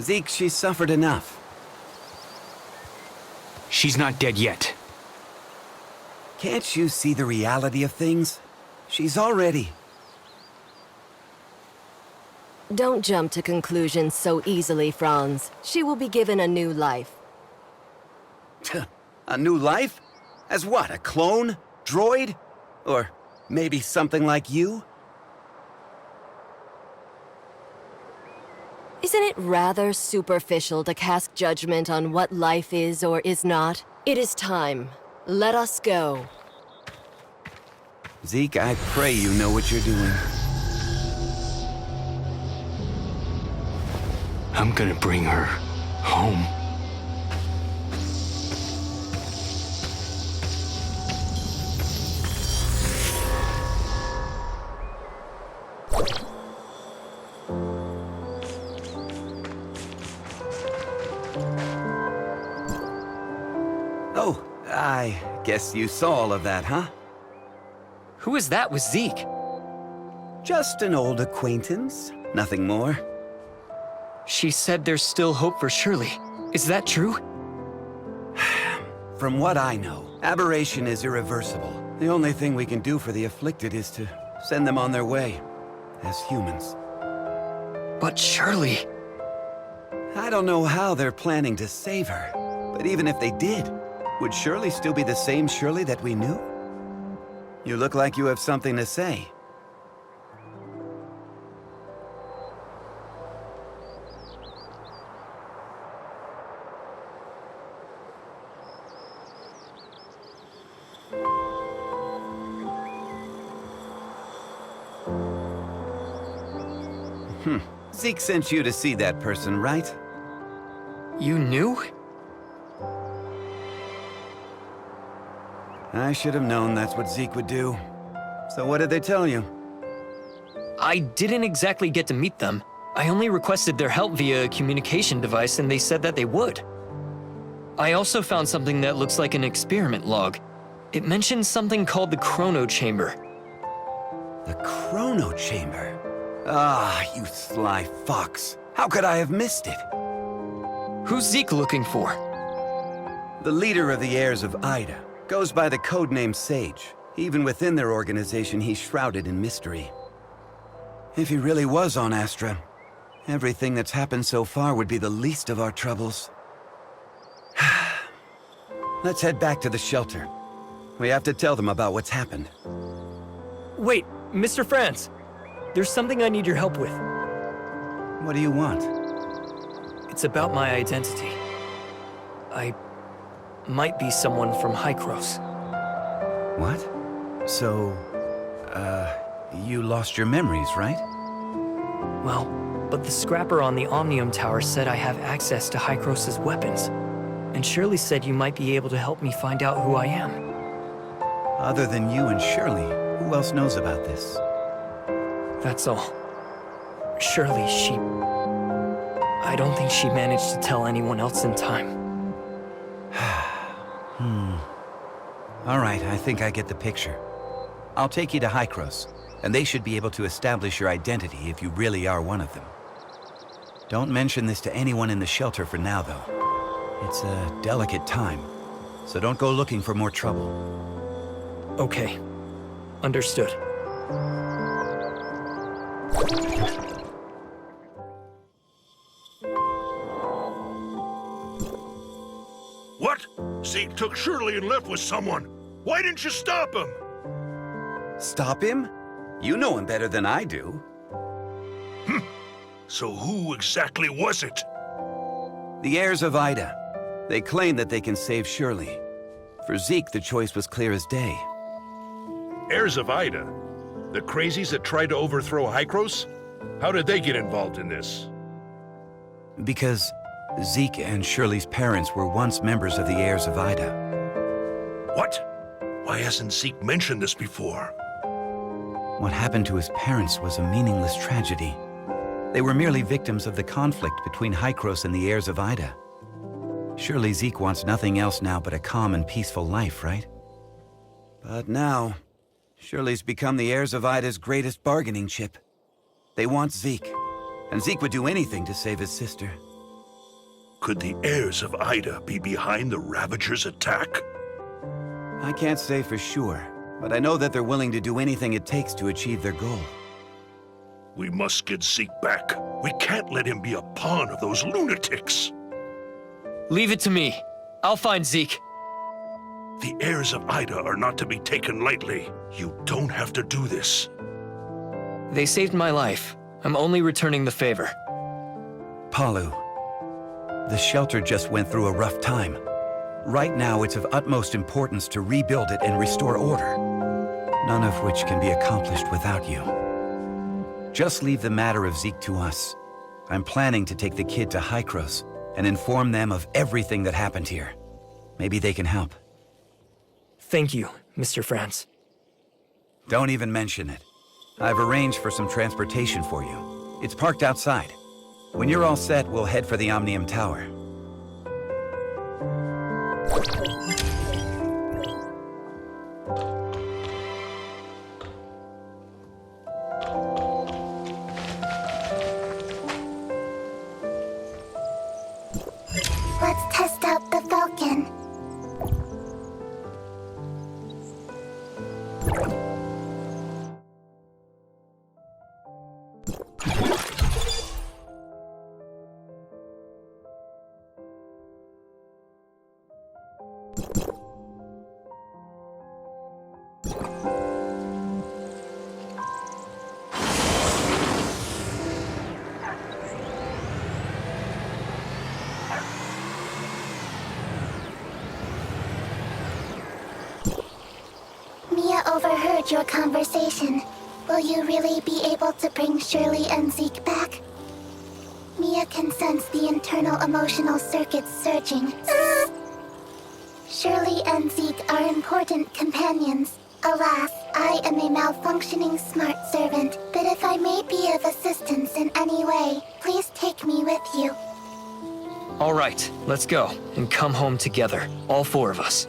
Zeke, she's suffered enough. She's not dead yet. Can't you see the reality of things? She's already... Don't jump to conclusions so easily, Franz. She will be given a new life. A new life? As what, a clone? Droid? Or maybe something like you? Isn't it rather superficial to cast judgment on what life is or is not? It is time. Let us go. Zeke, I pray you know what you're doing. I'm gonna bring her home. Oh, I guess you saw all of that, huh? Who is that with Zeke? Just an old acquaintance, nothing more. She said there's still hope for Shirley. Is that true? From what I know, aberration is irreversible. The only thing we can do for the afflicted is to send them on their way, as humans. But Shirley... I don't know how they're planning to save her, but even if they did, would Shirley still be the same Shirley that we knew? You look like you have something to say. Zeke sent you to see that person, right? You knew? I should have known that's what Zeke would do. So what did they tell you? I didn't exactly get to meet them. I only requested their help via a communication device and they said that they would. I also found something that looks like an experiment log. It mentions something called the Chrono Chamber. The Chrono Chamber? Ah, you sly fox. How could I have missed it? Who's Zeke looking for? The leader of the heirs of Ida. Goes by the codename Sage. Even within their organization, he's shrouded in mystery. If he really was on Astra, everything that's happened so far would be the least of our troubles. Let's head back to the shelter. We have to tell them about what's happened. Wait, Mr. Franz. There's something I need your help with. What do you want? It's about my identity. I might be someone from Hykros. What? So, you lost your memories, right? Well, but the scrapper on the Omnium Tower said I have access to Hykros' weapons. And Shirley said you might be able to help me find out who I am. Other than you and Shirley, who else knows about this? That's all. Shirley, I don't think she managed to tell anyone else in time. All right, I think I get the picture. I'll take you to Hykros, and they should be able to establish your identity if you really are one of them. Don't mention this to anyone in the shelter for now, though. It's a delicate time, so don't go looking for more trouble. Okay. Understood. What? Zeke took Shirley and left with someone. Why didn't you stop him? Stop him? You know him better than I do. So who exactly was it? The heirs of Ida. They claim that they can save Shirley. For Zeke, the choice was clear as day. Heirs of Ida? The crazies that tried to overthrow Hykros? How did they get involved in this? Because Zeke and Shirley's parents were once members of the heirs of Ida. What? Why hasn't Zeke mentioned this before? What happened to his parents was a meaningless tragedy. They were merely victims of the conflict between Hykros and the heirs of Ida. Surely Zeke wants nothing else now but a calm and peaceful life, right? But now, Shirley's become the heirs of Ida's greatest bargaining chip. They want Zeke, and Zeke would do anything to save his sister. Could the heirs of Ida be behind the Ravagers' attack? I can't say for sure, but I know that they're willing to do anything it takes to achieve their goal. We must get Zeke back. We can't let him be a pawn of those lunatics. Leave it to me. I'll find Zeke. The heirs of Ida are not to be taken lightly. You don't have to do this. They saved my life. I'm only returning the favor. Palu, the shelter just went through a rough time. Right now, it's of utmost importance to rebuild it and restore order, none of which can be accomplished without you. Just leave the matter of Zeke to us. I'm planning to take the kid to Hykros and inform them of everything that happened here. Maybe they can help. Thank you, Mr. Franz. Don't even mention it. I've arranged for some transportation for you. It's parked outside. When you're all set, we'll head for the Omnium Tower. Let's test out the Falcon. Mia overheard your conversation. Will you really be able to bring Shirley and Zeke back? Mia can sense the internal emotional circuits surging. Shirley and Zeke are important companions. Alas, I am a malfunctioning smart servant, but if I may be of assistance in any way, please take me with you. All right, let's go and come home together, all four of us.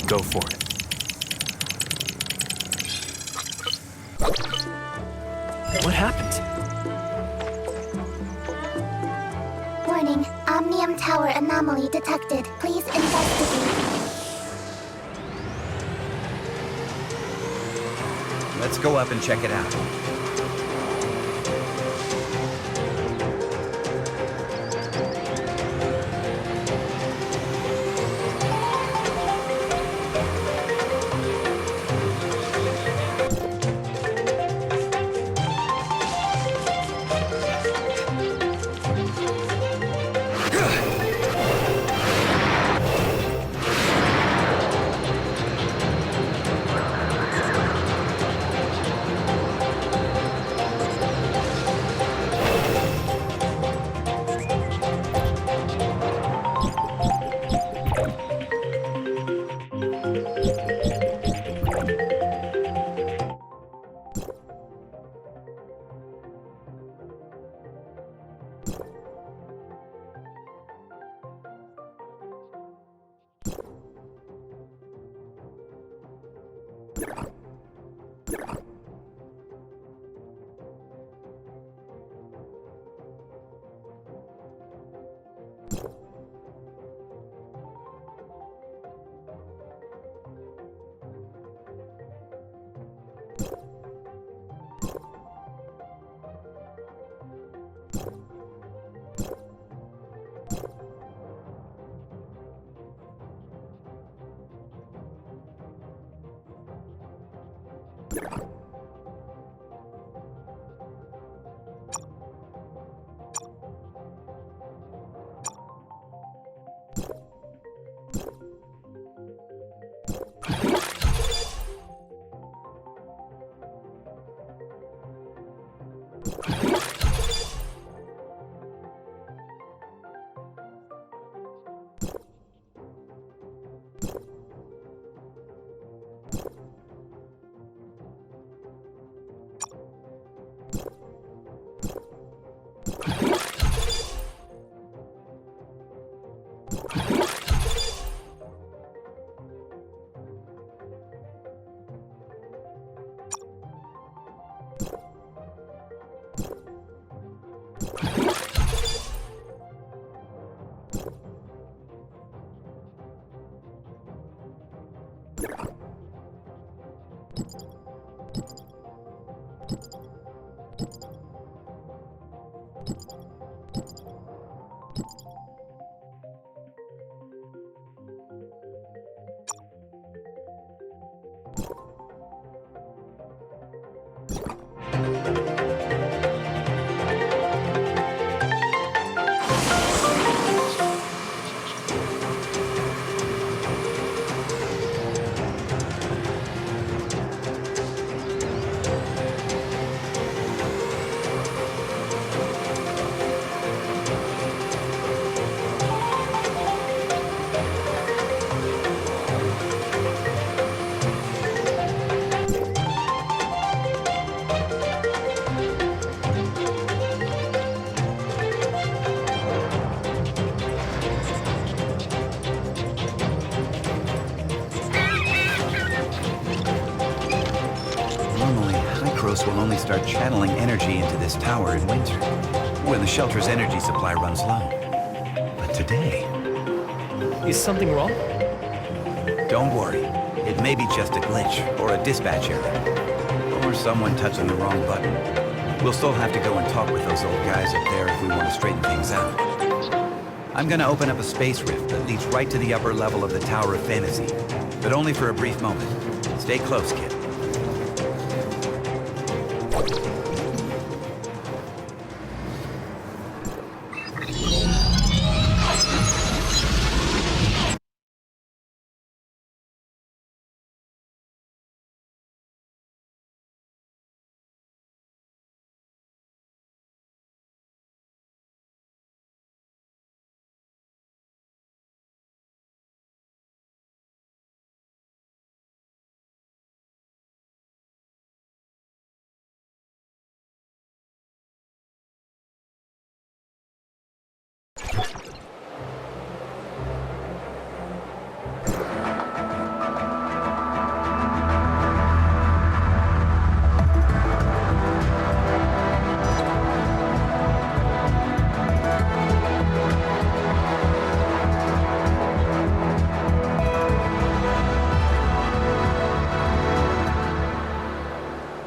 Go for it. What happened? Warning, Omnium Tower anomaly detected. Please investigate. Let's go up and check it out. Normally, Hykros will only start channeling energy into this tower in winter, when the shelter's energy supply runs low. But today, Is something wrong? don't worry. It may be just a glitch, or a dispatch error, or someone touching the wrong button. We'll still have to go and talk with those old guys up there if we want to straighten things out. I'm gonna open up a space rift that leads right to the upper level of the Tower of Fantasy, but only for a brief moment. Stay close, kid.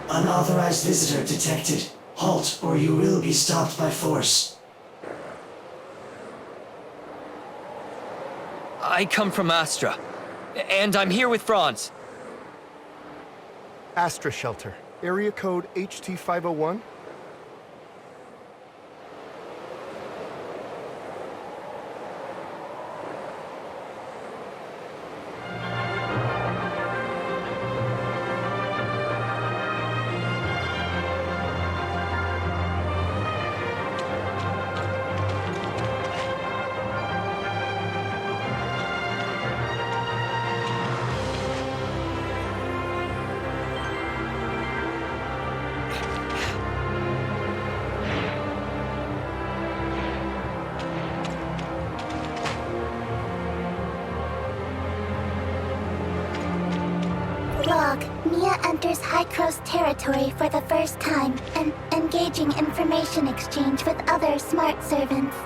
Unauthorized visitor detected. Halt, or you will be stopped by force. I come from Astra, and I'm here with Franz. Astra Shelter, area code HT501. Log, Mia enters Hykros territory for the first time and engaging information exchange with other smart servants.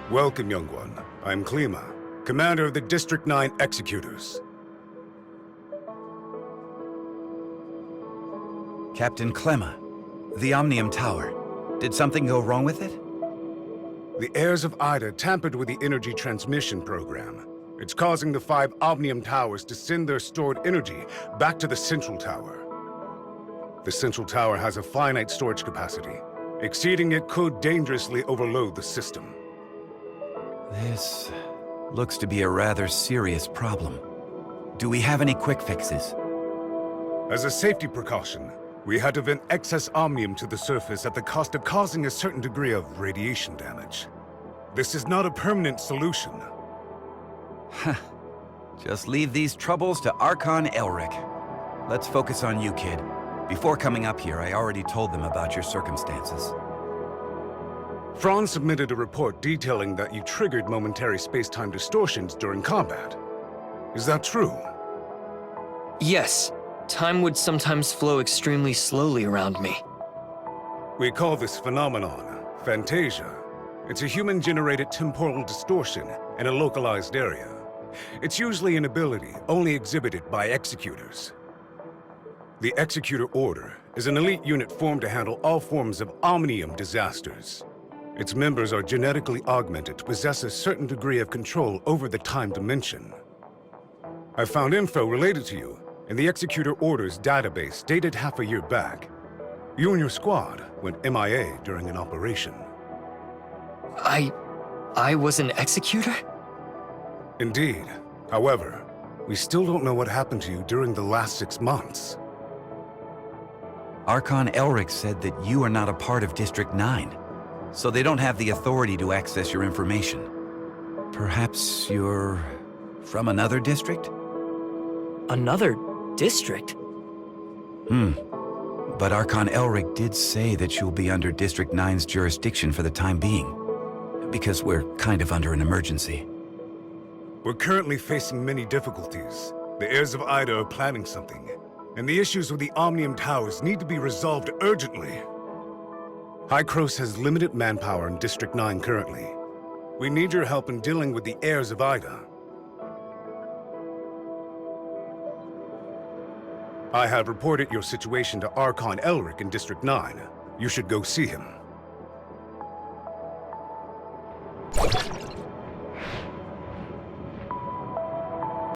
Welcome, young one. I'm Klima, commander of the District 9 Executors. Captain Clemma, the Omnium Tower. Did something go wrong with it? The heirs of Ida tampered with the energy transmission program. It's causing the 5 Omnium Towers to send their stored energy back to the Central Tower. The Central Tower has a finite storage capacity. Exceeding it could dangerously overload the system. This looks to be a rather serious problem. Do we have any quick fixes? As a safety precaution, we had to vent excess omnium to the surface at the cost of causing a certain degree of radiation damage. This is not a permanent solution. Just leave these troubles to Archon Elric. Let's focus on you, kid. Before coming up here, I already told them about your circumstances. Franz submitted a report detailing that you triggered momentary space-time distortions during combat. Is that true? Yes, time would sometimes flow extremely slowly around me. We call this phenomenon Fantasia, It's a human-generated temporal distortion in a localized area. It's usually an ability only exhibited by executors. The Executor Order is an elite unit formed to handle all forms of omnium disasters. Its members are genetically augmented to possess a certain degree of control over the time dimension. I found info related to you in the Executor Order's database dated half a year back. You and your squad went MIA during an operation. I was an executor? Indeed. However, we still don't know what happened to you during the last 6 months. Archon Elric said that you are not a part of District 9, so they don't have the authority to access your information. Perhaps you're from another district? Another district? But Archon Elric did say that you'll be under District 9's jurisdiction for the time being, because we're kind of under an emergency. We're currently facing many difficulties. The heirs of Ida are planning something, and the issues with the Omnium Towers need to be resolved urgently. Hykros has limited manpower in District 9 currently. We need your help in dealing with the heirs of Ida. I have reported your situation to Archon Elric in District 9. You should go see him.